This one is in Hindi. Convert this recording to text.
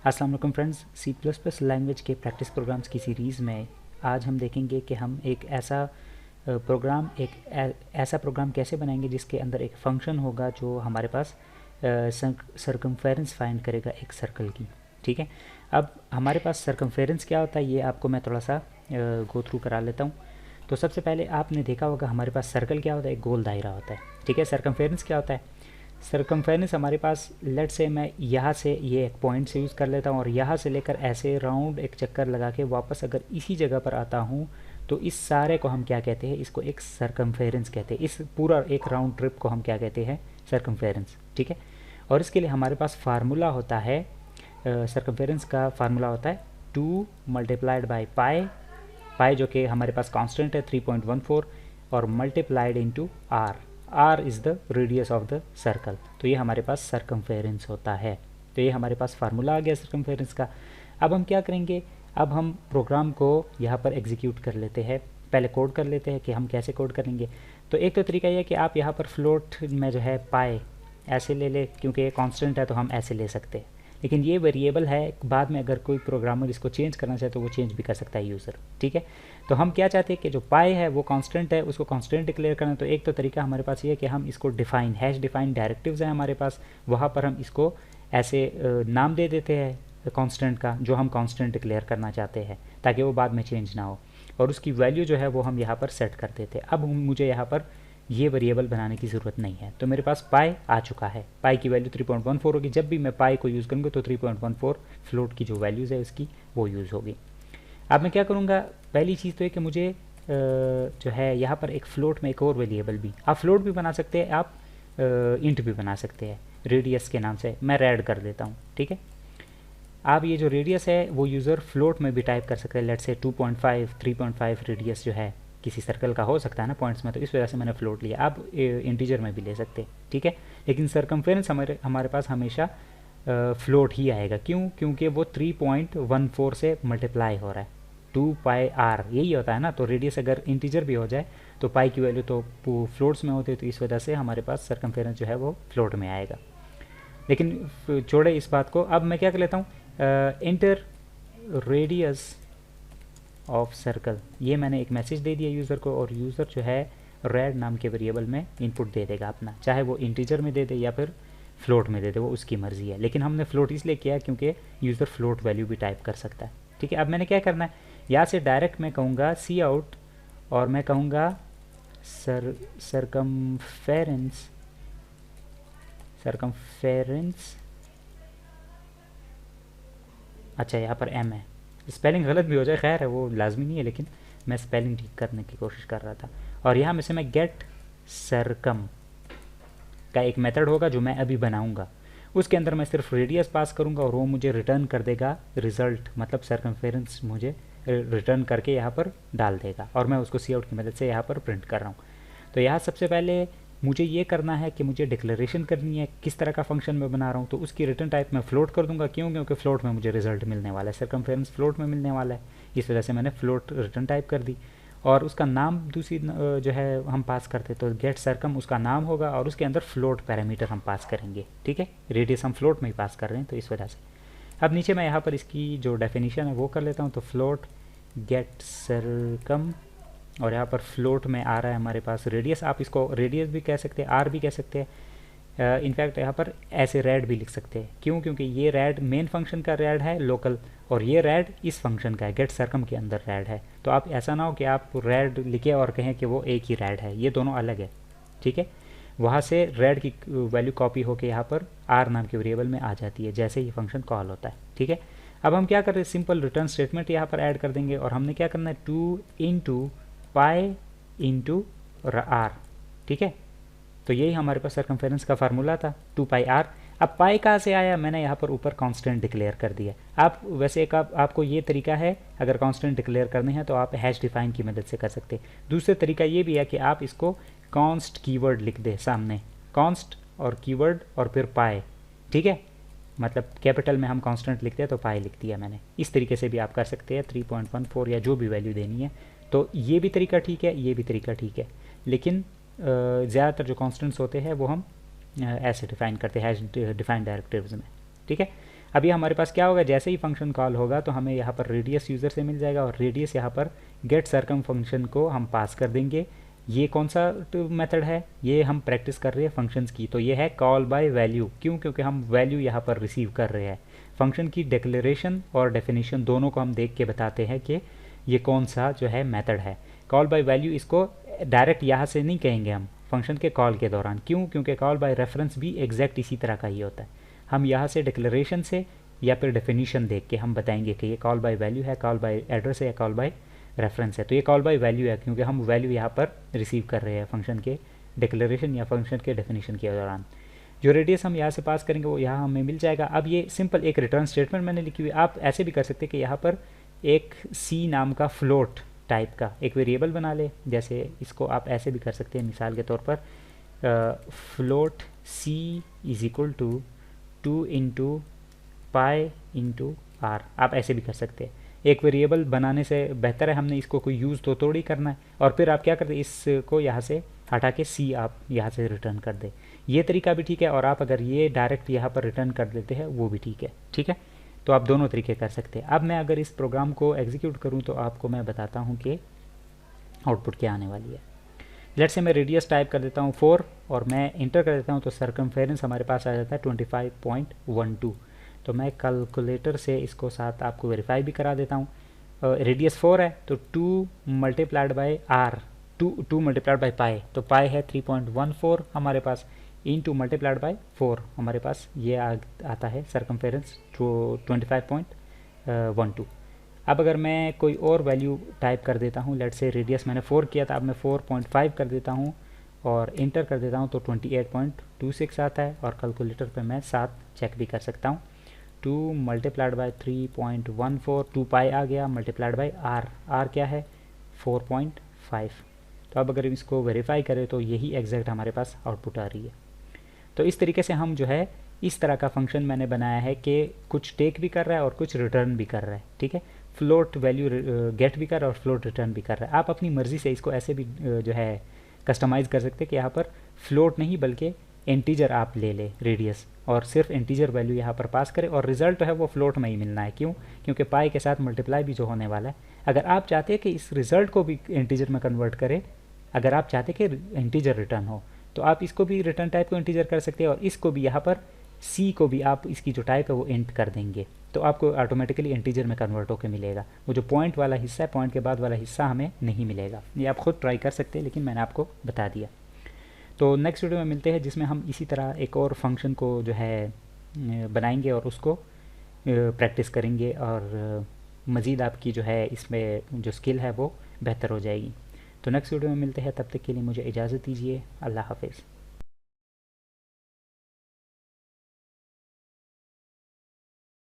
अस्सलाम वालेकुम friends, C plus plus language के प्रैक्टिस प्रोग्राम्स की सीरीज़ में आज हम देखेंगे कि हम एक ऐसा प्रोग्राम कैसे बनाएंगे जिसके अंदर एक फंक्शन होगा जो हमारे पास सर्कमफेरेंस फाइंड करेगा एक सर्कल की। ठीक है, अब हमारे पास सर्कमफेरेंस क्या होता है ये आपको मैं थोड़ा सा गो थ्रू करा लेता हूँ। तो सबसे पहले आपने देखा होगा हमारे पास सर्कल क्या होता है, एक गोल दायरा होता है। ठीक है, सर्कमफेरेंस क्या होता है? सर्कमफेरेंस हमारे पास लेट से मैं यहाँ से ये एक पॉइंट से यूज़ कर लेता हूँ और यहाँ से लेकर ऐसे राउंड एक चक्कर लगा के वापस अगर इसी जगह पर आता हूँ तो इस सारे को हम क्या कहते हैं, इसको एक सर्कमफेरेंस कहते हैं। इस पूरा एक राउंड ट्रिप को हम क्या कहते हैं, सर्कमफेरेंस। ठीक है, और इसके लिए हमारे पास फार्मूला होता है, सर्कमफेरेंस का फार्मूला होता है 2 मल्टीप्लाइड बाई पाई जो कि हमारे पास कांस्टेंट है 3.14 और multiplied into r is the radius of the circle. तो ये हमारे पास सर्कमफेरेंस होता है। तो ये हमारे पास फार्मूला आ गया सर्कमफेरेंस का। अब हम क्या करेंगे, अब हम प्रोग्राम को यहाँ पर एग्जीक्यूट कर लेते हैं। पहले कोड कर लेते हैं कि हम कैसे कोड करेंगे। तो एक तो तरीका ये है कि आप यहाँ पर फ्लोट में जो है पाए ऐसे ले ले, क्योंकि ये कांस्टेंट है तो हम ऐसे ले सकते हैं, लेकिन ये वेरिएबल है, बाद में अगर कोई प्रोग्रामर इसको चेंज करना चाहे तो वो चेंज भी कर सकता है यूज़र। ठीक है, तो हम क्या चाहते हैं कि जो पाई है वो कांस्टेंट है, उसको कांस्टेंट डिक्लेयर करना। तो एक तो तरीका हमारे पास ये है कि हम इसको डिफाइन हैश डिफाइन डायरेक्टिव्स हैं हमारे पास, वहाँ पर हम इसको ऐसे नाम दे देते हैं कांस्टेंट का जो हम कांस्टेंट डिक्लेयर करना चाहते हैं, ताकि वो बाद में चेंज ना हो, और उसकी वैल्यू जो है वो हम यहाँ पर सेट कर देते हैं। अब मुझे यहाँ पर ये वेरिएबल बनाने की ज़रूरत नहीं है, तो मेरे पास पाई आ चुका है। पाई की वैल्यू 3.14 होगी। जब भी मैं पाई को यूज़ करूँगा तो 3.14 फ्लोट की जो वैल्यूज़ है उसकी वो यूज़ होगी। अब मैं क्या करूँगा, पहली चीज़ तो है कि मुझे जो है यहाँ पर एक फ्लोट में एक और वेरिएबल भी, आप फ्लोट भी बना सकते हैं, आप इंट भी बना सकते हैं रेडियस के नाम से। मैं रेड कर देता हूँ। ठीक है, आप ये जो रेडियस है वो यूज़र फ्लोट में भी टाइप कर सकते हैं। लेट से 2.5 3.5 रेडियस जो है किसी सर्कल का हो सकता है ना पॉइंट्स में, तो इस वजह से मैंने फ्लोट लिया। आप इंटीजर में भी ले सकते हैं। ठीक है, लेकिन सर्कमफेरेंस हमारे पास हमेशा फ्लोट ही आएगा। क्यों? क्योंकि वो 3.14 से मल्टीप्लाई हो रहा है। 2 पाई आर यही होता है ना, तो रेडियस अगर इंटीजर भी हो जाए तो पाई की वैल्यू तो फ्लोट्स में होती है, तो इस वजह से हमारे पास सर्कमफेरेंस जो है वो फ्लोट में आएगा। लेकिन छोड़े इस बात को, अब मैं क्या कर लेता हूँ, इंटर रेडियस ऑफ सर्कल, ये मैंने एक मैसेज दे दिया यूज़र को, और यूज़र जो है रेड नाम के वेरिएबल में इनपुट दे देगा अपना, चाहे वो इंटीजर में दे दे या फिर फ्लोट में दे दे, वो उसकी मर्ज़ी है। लेकिन हमने फ्लोट इसलिए किया क्योंकि यूज़र फ्लोट वैल्यू भी टाइप कर सकता है। ठीक है, अब मैंने क्या करना है, यहाँ से डायरेक्ट मैं कहूँगा सी आउट और मैं कहूँगा सर्कमफेरेंस अच्छा यहाँ पर एम है, स्पेलिंग गलत भी हो जाए खैर है, वो लाजमी नहीं है, लेकिन मैं स्पेलिंग ठीक करने की कोशिश कर रहा था। और यहाँ में से मैं गेट सर्कम का एक मेथड होगा जो मैं अभी बनाऊंगा, उसके अंदर मैं सिर्फ रेडियस पास करूंगा और वो मुझे रिटर्न कर देगा रिज़ल्ट, मतलब सर्कमफेरेंस मुझे रिटर्न करके यहाँ पर डाल देगा, और मैं उसको सी आउट की मदद से यहाँ पर प्रिंट कर रहा हूँ। तो यहाँ सबसे पहले मुझे ये करना है कि मुझे डिक्लेरेशन करनी है किस तरह का फंक्शन मैं बना रहा हूँ। तो उसकी रिटर्न टाइप मैं फ्लोट कर दूंगा। क्यों? क्योंकि फ्लोट में मुझे रिजल्ट मिलने वाला है, सर्कमफेरेंस फ्लोट में मिलने वाला है, इस वजह से मैंने फ्लोट रिटर्न टाइप कर दी। और उसका नाम दूसरी जो है हम पास करते, तो गेट सर्कम उसका नाम होगा और उसके अंदर फ्लोट पैरामीटर हम पास करेंगे। ठीक है, रेडियस हम फ्लोट में ही पास कर रहे हैं, तो इस वजह से। अब नीचे मैं यहाँ पर इसकी जो डेफिनेशन है वो कर लेता हूँ, तो फ्लोट गेट सर्कम, और यहाँ पर फ्लोट में आ रहा है हमारे पास रेडियस। आप इसको रेडियस भी कह सकते हैं, आर भी कह सकते हैं, इनफैक्ट यहाँ पर ऐसे रेड भी लिख सकते हैं। क्यों? क्योंकि ये रेड मेन फंक्शन का रेड है लोकल, और ये रेड इस फंक्शन का है, गेट सर्कम के अंदर रेड है। तो आप ऐसा ना हो कि आप रेड लिखे और कहें कि वो एक ही रेड है, ये दोनों अलग है। ठीक है, वहाँ से रेड की वैल्यू कॉपी होकर यहाँ पर आर नाम के वेरिएबल में आ जाती है जैसे ये फंक्शन कॉल होता है। ठीक है, अब हम क्या कर रहे हैं, सिंपल रिटर्न स्टेटमेंट यहाँ पर ऐड कर देंगे, और हमने क्या करना है, 2 इंटू पाई इंटू आर। ठीक है, तो यही हमारे पास सर्कमफेरेंस का फार्मूला था, 2 पाई आर। अब पाई कहाँ से आया, मैंने यहाँ पर ऊपर कांस्टेंट डिक्लेयर कर दिया। आप वैसे एक आपको ये तरीका है, अगर कांस्टेंट डिक्लेयर करने हैं तो आप हैश डिफाइन की मदद से कर सकते हैं। दूसरा तरीका ये भी है कि आप इसको कॉन्स्ट कीवर्ड लिख दे सामने, कॉन्स्ट और कीवर्ड और फिर पाई। ठीक है, मतलब कैपिटल में हम कांस्टेंट लिखते हैं तो पाई लिख दिया मैंने। इस तरीके से भी आप कर सकते हैं, 3.14 या जो भी वैल्यू देनी है। तो ये भी तरीका ठीक है, ये भी तरीका ठीक है, लेकिन ज़्यादातर जो कांस्टेंट्स होते हैं वो हम ऐसे डिफाइन करते हैं हैश डिफाइन डायरेक्टिव्स में। ठीक है, अभी हमारे पास क्या होगा, जैसे ही फंक्शन कॉल होगा तो हमें यहाँ पर रेडियस यूज़र से मिल जाएगा और रेडियस यहाँ पर गेट सरकम फंक्शन को हम पास कर देंगे। ये कौन सा मेथड है, ये हम प्रैक्टिस कर रहे हैं फंक्शंस की, तो ये है कॉल बाय वैल्यू। क्यों? क्योंकि हम वैल्यू यहाँ पर रिसीव कर रहे हैं। फंक्शन की डिक्लेरेशन और डेफिनेशन दोनों को हम देख के बताते हैं कि ये कौन सा जो है मेथड है। कॉल बाय वैल्यू इसको डायरेक्ट यहाँ से नहीं कहेंगे हम फंक्शन के कॉल के दौरान। क्यों? क्योंकि कॉल बाय रेफरेंस भी एग्जैक्ट इसी तरह का ही होता है। हम यहाँ से डिक्लेरेशन से या फिर डेफिनेशन देख के हम बताएंगे कि ये कॉल बाय वैल्यू है, कॉल बाय एड्रेस है या कॉल बाय रेफरेंस है। तो ये कॉल बाय वैल्यू है क्योंकि हम वैल्यू यहाँ पर रिसीव कर रहे हैं फंक्शन के डिक्लेरेशन या फंक्शन के डेफिनेशन के दौरान। जो रेडियस हम यहाँ से पास करेंगे वो यहाँ हमें मिल जाएगा। अब ये सिंपल एक रिटर्न स्टेटमेंट मैंने लिखी हुई। आप ऐसे भी कर सकते हैं कि यहाँ पर एक सी नाम का फ्लोट टाइप का एक वेरिएबल बना ले। जैसे इसको आप ऐसे भी कर सकते हैं, मिसाल के तौर पर float c is equal to 2 into pi into r, आप ऐसे भी कर सकते हैं। एक वेरिएबल बनाने से बेहतर है हमने इसको कोई यूज़ तो थोड़ी करना है, और फिर आप क्या करते हैं, इसको यहाँ से हटा के सी आप यहाँ से रिटर्न कर दे। ये तरीका भी ठीक है, और आप अगर ये डायरेक्ट यहाँ पर रिटर्न कर देते हैं वो भी ठीक है। ठीक है, तो आप दोनों तरीके कर सकते हैं। अब मैं अगर इस प्रोग्राम को एग्जीक्यूट करूँ तो आपको मैं बताता हूँ कि आउटपुट क्या आने वाली है। लेट्स से मैं रेडियस टाइप कर देता हूँ 4 और मैं इंटर कर देता हूँ तो सर्कमफेरेंस हमारे पास आ जाता है 25.12। तो मैं कैलकुलेटर से इसको साथ आपको वेरीफाई भी करा देता हूँ। रेडियस 4 है तो 2 multiplied by r, 2 multiplied by pi, तो पाई है 3.14 हमारे पास, इंटू मल्टीप्लाइड बाई 4 हमारे पास ये आता है सर्कमफेरेंस 25.12। अब अगर मैं कोई और वैल्यू टाइप कर देता हूँ, लेट्स से रेडियस मैंने 4 किया था, अब मैं 4.5 कर देता हूँ और इंटर कर देता हूँ तो 28.26 आता है। और कैलकुलेटर पे मैं साथ चेक भी कर सकता हूँ। 2 मल्टीप्लाइड बाई 3.14, 2 पाई आ गया, मल्टीप्लाइड बाई आर, आर क्या है 4.5। तो अब अगर इसको वेरीफाई करें तो यही एग्जैक्ट हमारे पास आउटपुट आ रही है। तो इस तरीके से हम जो है इस तरह का फंक्शन मैंने बनाया है कि कुछ टेक भी कर रहा है और कुछ रिटर्न भी कर रहा है। ठीक है, फ्लोट वैल्यू गेट भी कर रहा है और फ्लोट रिटर्न भी कर रहा है। आप अपनी मर्ज़ी से इसको ऐसे भी जो है कस्टमाइज़ कर सकते हैं कि यहाँ पर फ्लोट नहीं बल्कि इंटीजर आप ले ले रेडियस, और सिर्फ इंटीजर वैल्यू यहाँ पर पास करें और रिजल्ट है वो फ्लोट में ही मिलना है। क्यों? क्योंकि पाई के साथ मल्टीप्लाई भी जो होने वाला है। अगर आप चाहते हैं कि इस रिजल्ट को भी इंटीजर में कन्वर्ट करें, अगर आप चाहते हैं कि इंटीजर रिटर्न हो, तो आप इसको भी रिटर्न टाइप को इंटीजर कर सकते हैं और इसको भी यहाँ पर सी को भी आप इसकी जो टाइप है वो इंट कर देंगे, तो आपको ऑटोमेटिकली इंटीजर में कन्वर्ट होकर मिलेगा। वो जो पॉइंट वाला हिस्सा है, पॉइंट के बाद वाला हिस्सा हमें नहीं मिलेगा। ये आप खुद ट्राई कर सकते हैं, लेकिन मैंने आपको बता दिया। तो नेक्स्ट वीडियो में मिलते हैं जिसमें हम इसी तरह एक और फंक्शन को जो है बनाएंगे और उसको प्रैक्टिस करेंगे, और मज़ीद आपकी जो है इसमें जो स्किल है वो बेहतर हो जाएगी। तो नेक्स्ट वीडियो में मिलते हैं, तब तक के लिए मुझे इजाज़त दीजिए। अल्लाह हाफ़िज़।